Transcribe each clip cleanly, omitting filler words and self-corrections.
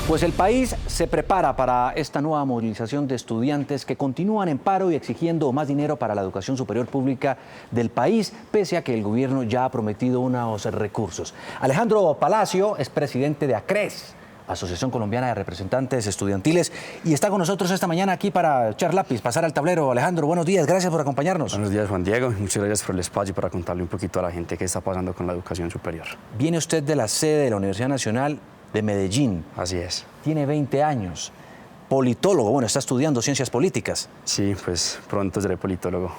Pues el país se prepara para esta nueva movilización de estudiantes que continúan en paro y exigiendo más dinero para la educación superior pública del país, pese a que el gobierno ya ha prometido unos recursos. Alejandro Palacio es presidente de ACRES, Asociación Colombiana de Representantes Estudiantiles, y está con nosotros esta mañana aquí para echar lápiz, pasar al tablero. Alejandro, buenos días, gracias por acompañarnos. Buenos días, Juan Diego, muchas gracias por el espacio para contarle un poquito a la gente qué está pasando con la educación superior. Viene usted de la sede de la Universidad Nacional de Medellín. Así es. Tiene 20 años, politólogo, bueno, está estudiando ciencias políticas. Sí, pues pronto seré politólogo.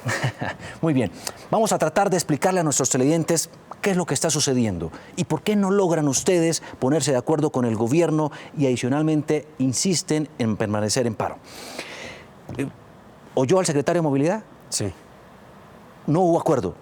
Muy bien, vamos a tratar de explicarle a nuestros televidentes qué es lo que está sucediendo y por qué no logran ustedes ponerse de acuerdo con el gobierno y adicionalmente insisten en permanecer en paro. ¿Oyó al secretario de Movilidad? Sí. No hubo acuerdo.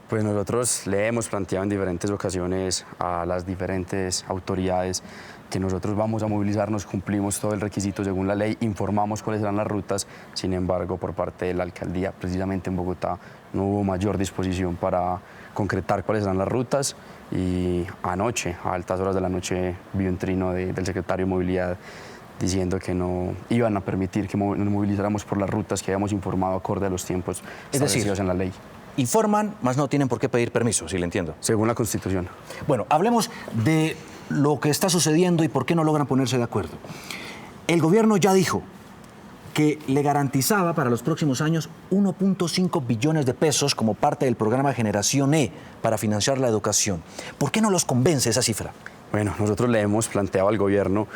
Pues nosotros le hemos planteado en diferentes ocasiones a las diferentes autoridades que nosotros vamos a movilizarnos, cumplimos todo el requisito según la ley, informamos cuáles eran las rutas. Sin embargo, por parte de la alcaldía, precisamente en Bogotá, no hubo mayor disposición para concretar cuáles eran las rutas, y anoche, a altas horas de la noche, vi un trino del secretario de Movilidad diciendo que no iban a permitir que nos movilizáramos por las rutas que habíamos informado acorde a los tiempos establecidos en la ley. Informan, más no tienen por qué pedir permiso, si le entiendo. Según la Constitución. Bueno, hablemos de lo que está sucediendo y por qué no logran ponerse de acuerdo. El gobierno ya dijo que le garantizaba para los próximos años 1.5 billones de pesos como parte del programa Generación E para financiar la educación. ¿Por qué no los convence esa cifra? Bueno, nosotros le hemos planteado al gobierno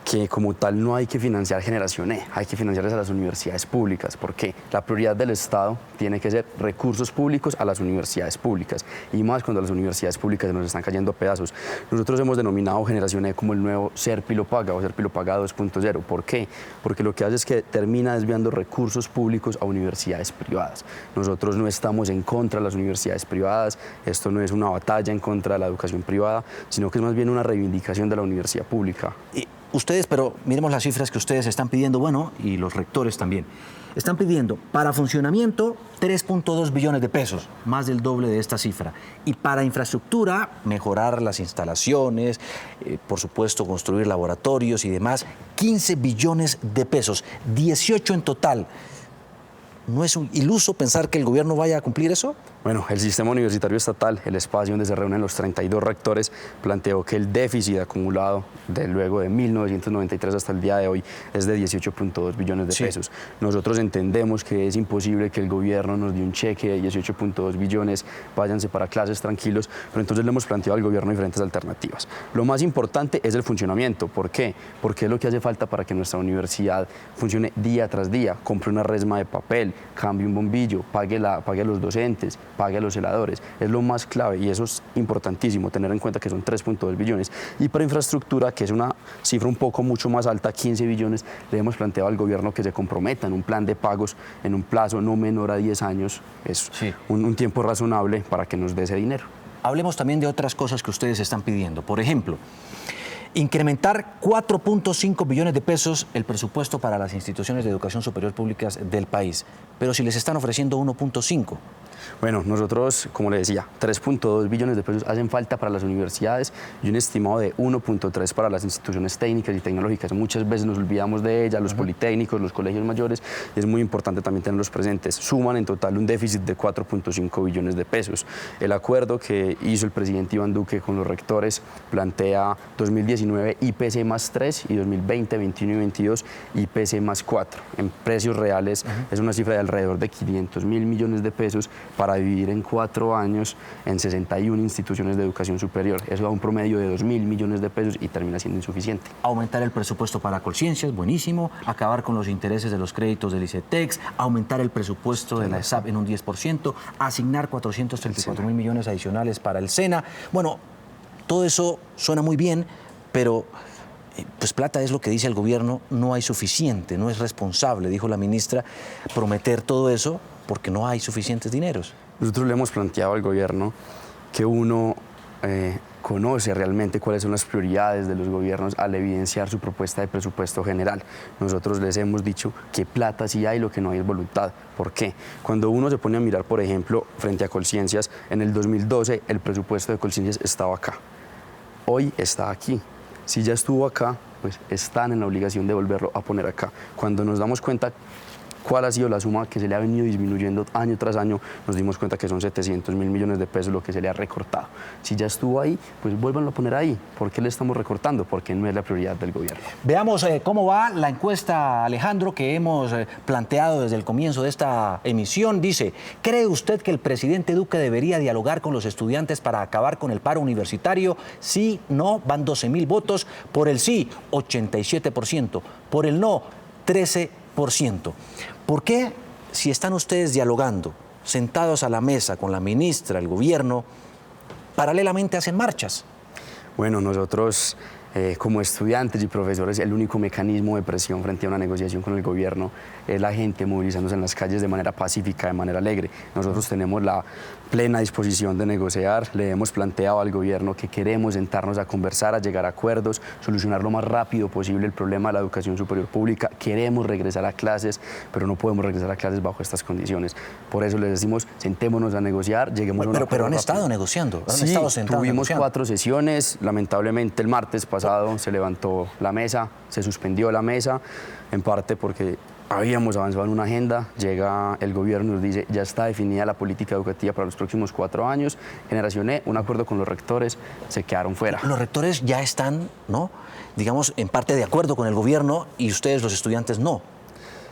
que como tal no hay que financiar Generación E, hay que financiarles a las universidades públicas. ¿Por qué? La prioridad del Estado tiene que ser recursos públicos a las universidades públicas, y más cuando las universidades públicas se nos están cayendo a pedazos. Nosotros hemos denominado Generación E como el nuevo Serpilo Paga o Serpilo Paga 2.0. ¿Por qué? Porque lo que hace es que termina desviando recursos públicos a universidades privadas. Nosotros no estamos en contra de las universidades privadas, esto no es una batalla en contra de la educación privada, sino que es más bien una reivindicación de la universidad pública. Ustedes, pero miremos las cifras que ustedes están pidiendo, bueno, y los rectores también. Están pidiendo para funcionamiento 3.2 billones de pesos, más del doble de esta cifra. Y para infraestructura, mejorar las instalaciones, por supuesto construir laboratorios y demás, 15 billones de pesos, 18 en total. ¿No es un iluso pensar que el gobierno vaya a cumplir eso? Bueno, el sistema universitario estatal, el espacio donde se reúnen los 32 rectores, planteó que el déficit acumulado luego de 1993 hasta el día de hoy es de 18.2 billones de pesos. Nosotros entendemos que es imposible que el gobierno nos dé un cheque de 18.2 billones, váyanse para clases tranquilos, pero entonces le hemos planteado al gobierno diferentes alternativas. Lo más importante es el funcionamiento. ¿Por qué? Porque es lo que hace falta para que nuestra universidad funcione día tras día. Compre una resma de papel, cambie un bombillo, pague a los docentes, pague a los celadores. Es lo más clave, y eso es importantísimo, tener en cuenta que son 3.2 billones. Y para infraestructura, que es una cifra mucho más alta, 15 billones, le hemos planteado al gobierno que se comprometa en un plan de pagos en un plazo no menor a 10 años. Es un tiempo razonable para que nos dé ese dinero. Hablemos también de otras cosas que ustedes están pidiendo. Por ejemplo, incrementar 4.5 billones de pesos el presupuesto para las instituciones de educación superior públicas del país. Pero si les están ofreciendo 1.5. Bueno, nosotros, como le decía, 3.2 billones de pesos hacen falta para las universidades y un estimado de 1.3 para las instituciones técnicas y tecnológicas. Muchas veces nos olvidamos de ellas, los politécnicos, los colegios mayores, y es muy importante también tenerlos presentes. Suman en total un déficit de 4.5 billones de pesos. El acuerdo que hizo el presidente Iván Duque con los rectores plantea 2019 IPC más 3 y 2020, 21 y 22 IPC más 4. En precios reales es una cifra de alrededor de 500.000 millones de pesos para dividir en 4 años en 61 instituciones de educación superior. Eso da un promedio de 2.000 millones de pesos y termina siendo insuficiente. Aumentar el presupuesto para Colciencias, buenísimo. Acabar con los intereses de los créditos del ICETEX, aumentar el presupuesto de la ESAP en un 10%, asignar 434.000 millones adicionales para el SENA. Bueno, todo eso suena muy bien, pero pues plata es lo que dice el gobierno, no hay suficiente, no es responsable, dijo la ministra, prometer todo eso porque no hay suficientes dineros. Nosotros le hemos planteado al gobierno que uno conoce realmente cuáles son las prioridades de los gobiernos al evidenciar su propuesta de presupuesto general. Nosotros les hemos dicho que plata sí hay, lo que no hay es voluntad. ¿Por qué? Cuando uno se pone a mirar, por ejemplo, frente a Colciencias, en el 2012 el presupuesto de Colciencias estaba acá. Hoy está aquí. Si ya estuvo acá, pues están en la obligación de volverlo a poner acá. Cuando nos damos cuenta cuál ha sido la suma que se le ha venido disminuyendo año tras año, nos dimos cuenta que son 700.000 millones de pesos lo que se le ha recortado. Si ya estuvo ahí, pues vuélvanlo a poner ahí. ¿Por qué le estamos recortando? Porque no es la prioridad del gobierno. Veamos cómo va la encuesta, Alejandro, que hemos planteado desde el comienzo de esta emisión. Dice, ¿cree usted que el presidente Duque debería dialogar con los estudiantes para acabar con el paro universitario? Sí, no, van 12.000 votos. Por el sí, 87%. Por el no, 13%. ¿Por qué, si están ustedes dialogando, sentados a la mesa con la ministra, el gobierno, paralelamente hacen marchas? Bueno, nosotros como estudiantes y profesores, el único mecanismo de presión frente a una negociación con el gobierno es la gente movilizándose en las calles de manera pacífica, de manera alegre. Nosotros tenemos la plena disposición de negociar, le hemos planteado al gobierno que queremos sentarnos a conversar, a llegar a acuerdos, solucionar lo más rápido posible el problema de la educación superior pública. Queremos regresar a clases, pero no podemos regresar a clases bajo estas condiciones. Por eso les decimos, sentémonos a negociar, lleguemos a un acuerdo Pero han rápido. estado negociando, han Sí, estado sentados tuvimos negociando. 4 sesiones, lamentablemente el martes pasado se levantó la mesa, se suspendió la mesa, en parte porque habíamos avanzado en una agenda, llega el gobierno y nos dice, ya está definida la política educativa para los próximos 4 años, Generación E, un acuerdo con los rectores, se quedaron fuera. Los rectores ya están, ¿no?, digamos, en parte de acuerdo con el gobierno y ustedes, los estudiantes, no.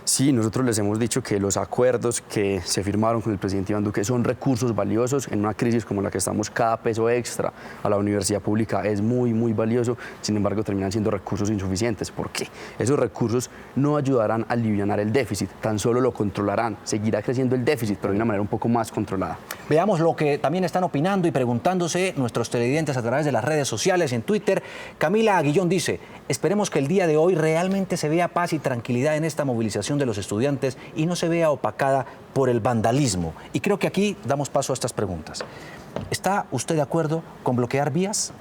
Sí, nosotros les hemos dicho que los acuerdos que se firmaron con el presidente Iván Duque son recursos valiosos en una crisis como la que estamos. Cada peso extra a la universidad pública es muy, muy valioso, sin embargo terminan siendo recursos insuficientes. ¿Por qué? Esos recursos no ayudarán a aliviar el déficit, tan solo lo controlarán, seguirá creciendo el déficit, pero de una manera un poco más controlada. Veamos lo que también están opinando y preguntándose nuestros televidentes a través de las redes sociales, en Twitter. Camila Aguillón dice, esperemos que el día de hoy realmente se vea paz y tranquilidad en esta movilización de los estudiantes y no se vea opacada por el vandalismo. Y creo que aquí damos paso a estas preguntas. ¿Está usted de acuerdo con bloquear vías?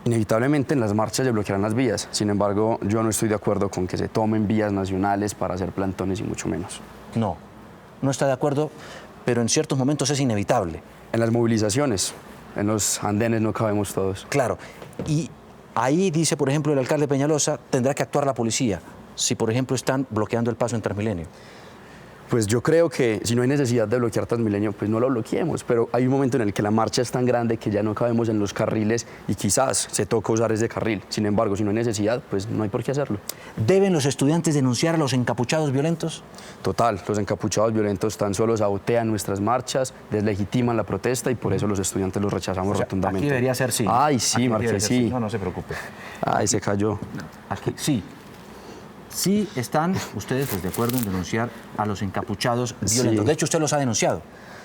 Inevitablemente en las marchas se bloquearán las vías, sin embargo yo no estoy de acuerdo con que se tomen vías nacionales para hacer plantones y mucho menos. No, no está de acuerdo, pero en ciertos momentos es inevitable. En las movilizaciones, en los andenes no cabemos todos. Claro, y ahí dice, por ejemplo, el alcalde Peñalosa, tendrá que actuar la policía si, por ejemplo, están bloqueando el paso en Transmilenio. Pues yo creo que si no hay necesidad de bloquear Transmilenio, pues no lo bloqueemos, pero hay un momento en el que la marcha es tan grande que ya no cabemos en los carriles y quizás se toca usar ese carril. Sin embargo, si no hay necesidad, pues no hay por qué hacerlo. ¿Deben los estudiantes denunciar a los encapuchados violentos? Total, los encapuchados violentos tan solo sabotean nuestras marchas, deslegitiman la protesta y por eso los estudiantes los rechazamos rotundamente. Aquí debería ser sí. Ay, sí, Marqués, sí. No, no se preocupe. Ay, se cayó. Aquí, sí. Sí están ustedes pues, de acuerdo en denunciar a los encapuchados violentos. Sí. De hecho, usted los ha denunciado.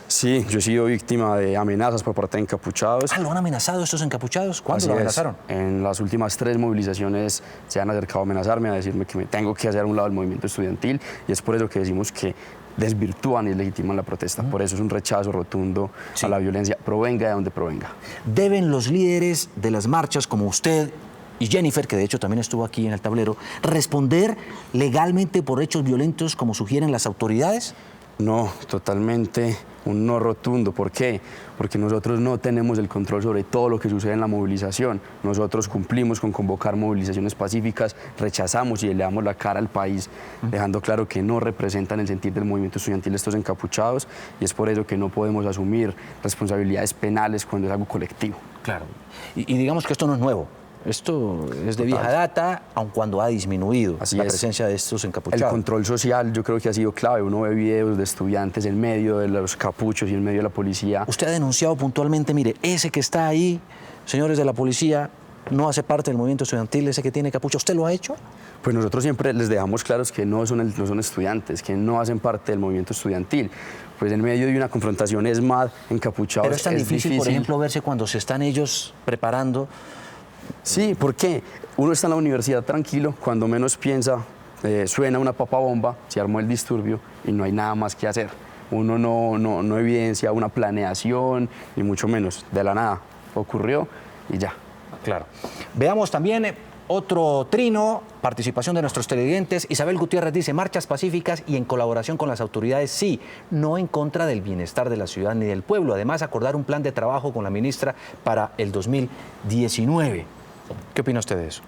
Sí, yo he sido víctima de amenazas por parte de encapuchados. ¿Lo han amenazado estos encapuchados? ¿Cuándo Así lo es. amenazaron? En las últimas 3 movilizaciones se han acercado a amenazarme, a decirme que me tengo que hacer a un lado del movimiento estudiantil y es por eso que decimos que desvirtúan y deslegitiman la protesta. Por eso es un rechazo rotundo a la violencia, provenga de donde provenga. ¿Deben los líderes de las marchas, como usted y Jennifer, que de hecho también estuvo aquí en el tablero, responder legalmente por hechos violentos como sugieren las autoridades? No, totalmente un no rotundo. ¿Por qué? Porque nosotros no tenemos el control sobre todo lo que sucede en la movilización. Nosotros cumplimos con convocar movilizaciones pacíficas, rechazamos y le damos la cara al país, dejando claro que no representan el sentir del movimiento estudiantil estos encapuchados y es por eso que no podemos asumir responsabilidades penales cuando es algo colectivo. Claro. Y digamos que esto no es nuevo. Esto es de vieja data, aun cuando ha disminuido la presencia de estos encapuchados. El control social yo creo que ha sido clave. Uno ve videos de estudiantes en medio de los capuchos y en medio de la policía. Usted ha denunciado puntualmente, mire, ese que está ahí, señores de la policía, no hace parte del movimiento estudiantil, ese que tiene capucha. ¿Usted lo ha hecho? Pues nosotros siempre les dejamos claros que no son estudiantes, que no hacen parte del movimiento estudiantil. Pues en medio de una confrontación ESMAD, encapuchados, pero es tan difícil, por ejemplo, verse cuando se están ellos preparando. Sí, ¿por qué? Uno está en la universidad tranquilo, cuando menos piensa, suena una papabomba, se armó el disturbio y no hay nada más que hacer. Uno no evidencia una planeación, ni mucho menos, de la nada. Ocurrió y ya. Claro. Veamos también otro trino, participación de nuestros televidentes. Isabel Gutiérrez dice, marchas pacíficas y en colaboración con las autoridades, sí, no en contra del bienestar de la ciudad ni del pueblo. Además, acordar un plan de trabajo con la ministra para el 2019. ¿Qué opina usted de eso?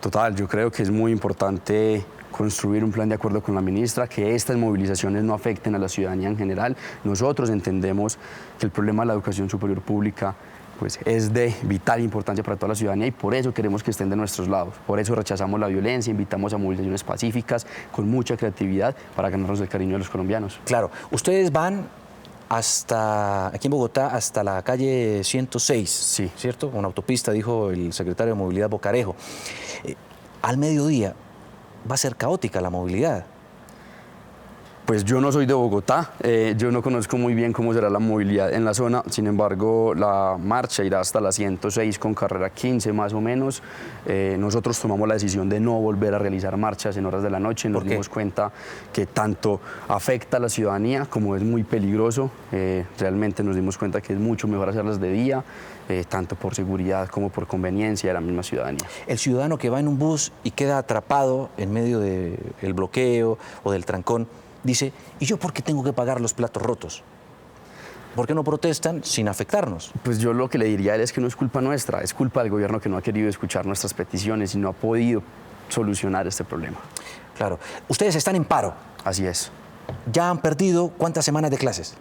Total, yo creo que es muy importante construir un plan de acuerdo con la ministra, que estas movilizaciones no afecten a la ciudadanía en general. Nosotros entendemos que el problema de la educación superior pública pues, es de vital importancia para toda la ciudadanía y por eso queremos que estén de nuestros lados. Por eso rechazamos la violencia, invitamos a movilizaciones pacíficas con mucha creatividad para ganarnos el cariño de los colombianos. Claro, ustedes van hasta, aquí en Bogotá, hasta la calle 106, Sí. ¿cierto? Una autopista, dijo el secretario de Movilidad Bocarejo. Al mediodía va a ser caótica la movilidad. Pues yo no soy de Bogotá, yo no conozco muy bien cómo será la movilidad en la zona, sin embargo la marcha irá hasta la 106 con carrera 15 más o menos. Nosotros tomamos la decisión de no volver a realizar marchas en horas de la noche, nos dimos cuenta que tanto afecta a la ciudadanía como es muy peligroso, realmente nos dimos cuenta que es mucho mejor hacerlas de día, tanto por seguridad como por conveniencia de la misma ciudadanía. El ciudadano que va en un bus y queda atrapado en medio del bloqueo o del trancón, dice, ¿y yo por qué tengo que pagar los platos rotos? ¿Por qué no protestan sin afectarnos? Pues yo lo que le diría a él es que no es culpa nuestra, es culpa del gobierno que no ha querido escuchar nuestras peticiones y no ha podido solucionar este problema. Claro. Ustedes están en paro. Así es. ¿Ya han perdido cuántas semanas de clases?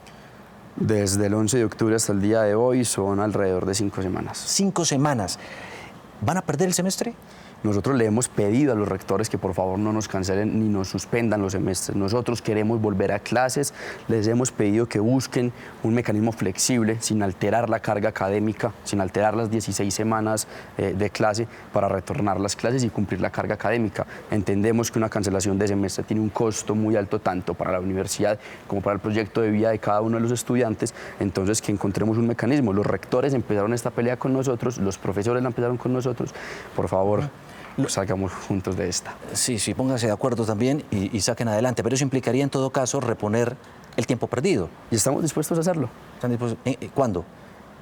Desde el 11 de octubre hasta el día de hoy son alrededor de 5 semanas. 5 semanas. ¿Van a perder el semestre? Nosotros le hemos pedido a los rectores que por favor no nos cancelen ni nos suspendan los semestres. Nosotros queremos volver a clases, les hemos pedido que busquen un mecanismo flexible sin alterar la carga académica, sin alterar las 16 semanas de clase para retornar las clases y cumplir la carga académica. Entendemos que una cancelación de semestre tiene un costo muy alto tanto para la universidad como para el proyecto de vida de cada uno de los estudiantes, entonces que encontremos un mecanismo. Los rectores empezaron esta pelea con nosotros, los profesores la empezaron con nosotros. Por favor, salgamos juntos de esta. Sí, sí, pónganse de acuerdo también y saquen adelante, pero eso implicaría en todo caso reponer el tiempo perdido. Y estamos dispuestos a hacerlo. ¿Están dispuestos? ¿Cuándo?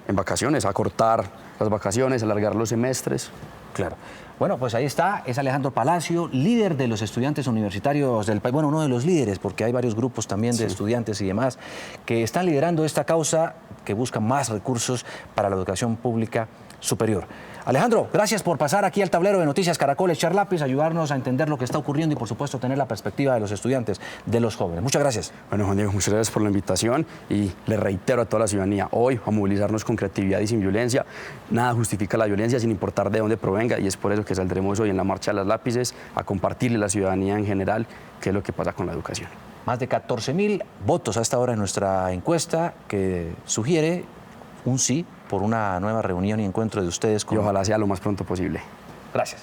En vacaciones, a cortar las vacaciones, alargar los semestres. Claro. Bueno, pues ahí está, es Alejandro Palacio, líder de los estudiantes universitarios del país. Bueno, uno de los líderes, porque hay varios grupos también de estudiantes y demás que están liderando esta causa que busca más recursos para la educación pública superior. Alejandro, gracias por pasar aquí al tablero de Noticias Caracol, echar lápiz, ayudarnos a entender lo que está ocurriendo y, por supuesto, tener la perspectiva de los estudiantes, de los jóvenes. Muchas gracias. Bueno, Juan Diego, muchas gracias por la invitación y le reitero a toda la ciudadanía hoy a movilizarnos con creatividad y sin violencia. Nada justifica la violencia sin importar de dónde provenga y es por eso que saldremos hoy en la Marcha de las Lápices a compartirle a la ciudadanía en general qué es lo que pasa con la educación. Más de 14.000 votos hasta ahora en nuestra encuesta que sugiere un sí por una nueva reunión y encuentro de ustedes con... Y ojalá sea lo más pronto posible. Gracias.